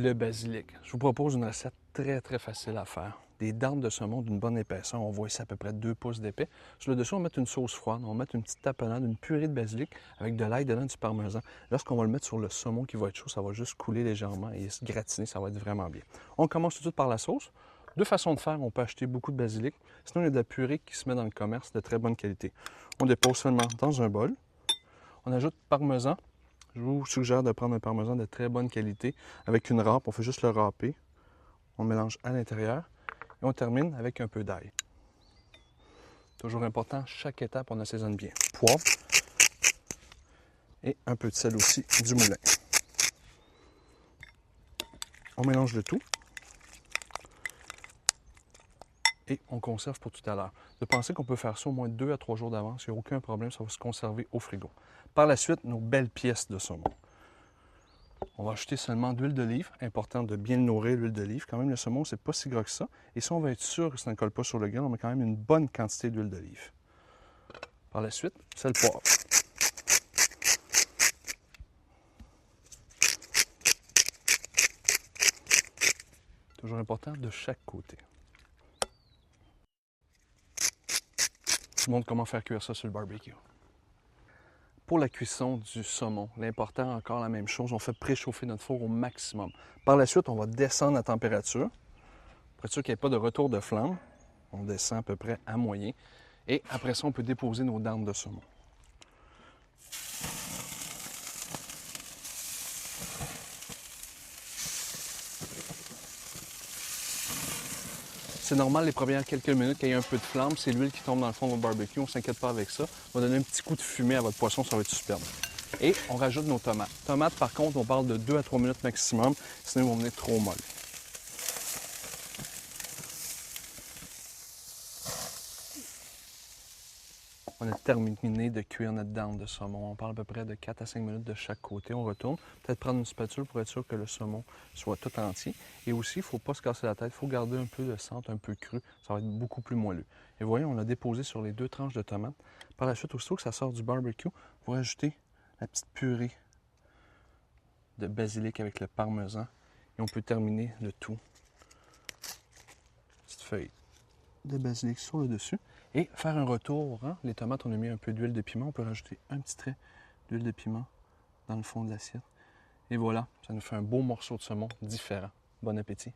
le basilic. Je vous propose une recette très facile à faire. Des dents de saumon d'une bonne épaisseur. On voit ici à peu près 2 pouces d'épais. Sur le dessus, on va mettre une sauce froide. On va mettre une petite tapenade, une purée de basilic avec de l'ail dedans, du parmesan. Lorsqu'on va le mettre sur le saumon qui va être chaud, ça va juste couler légèrement et se gratiner. Ça va être vraiment bien. On commence tout de suite par la sauce. Deux façons de faire. On peut acheter beaucoup de basilic. Sinon, il y a de la purée qui se met dans le commerce de très bonne qualité. On dépose seulement dans un bol. On ajoute parmesan. Je vous suggère de prendre un parmesan de très bonne qualité avec une râpe. On fait juste le râper. On mélange à l'intérieur et on termine avec un peu d'ail. Toujours important, chaque étape, on assaisonne bien. Poivre et un peu de sel aussi du moulin. On mélange le tout et on conserve pour tout à l'heure. De penser qu'on peut faire ça au moins 2 à 3 jours d'avance, il n'y a aucun problème, ça va se conserver au frigo. Par la suite, nos belles pièces de saumon. On va ajouter seulement d'huile d'olive. Important de bien le nourrir, l'huile d'olive. Quand même, le saumon, c'est pas si gras que ça. Et si on veut être sûr que ça ne colle pas sur le grill, on met quand même une bonne quantité d'huile d'olive. Par la suite, sel, poivre. Toujours important de chaque côté. Je vous montre comment faire cuire ça sur le barbecue. Pour la cuisson du saumon, l'important, encore la même chose, on fait préchauffer notre four au maximum. Par la suite, on va descendre la température. Pour être sûr qu'il n'y ait pas de retour de flamme, on descend à peu près à moyen. Et après ça, on peut déposer nos dents de saumon. C'est normal les premières quelques minutes qu'il y ait un peu de flamme, c'est l'huile qui tombe dans le fond de votre barbecue, on ne s'inquiète pas avec ça. On va donner un petit coup de fumée à votre poisson, ça va être superbe. Et on rajoute nos tomates. Tomates, par contre, on parle de 2 à 3 minutes maximum, sinon ils vont venir trop molles. On a terminé de cuire notre dinde de saumon. On parle à peu près de 4 à 5 minutes de chaque côté. On retourne. Peut-être prendre une spatule pour être sûr que le saumon soit tout entier. Et aussi, il ne faut pas se casser la tête. Il faut garder un peu de centre, un peu cru. Ça va être beaucoup plus moelleux. Et vous voyez, on l'a déposé sur les 2 tranches de tomates. Par la suite, aussitôt que ça sort du barbecue, vous rajoutez la petite purée de basilic avec le parmesan. Et on peut terminer le tout. Petite feuille de basilic sur le dessus. Et faire un retour, hein? Les tomates, on a mis un peu d'huile de piment. On peut rajouter un petit trait d'huile de piment dans le fond de l'assiette. Et voilà, ça nous fait un beau morceau de saumon différent. Bon appétit!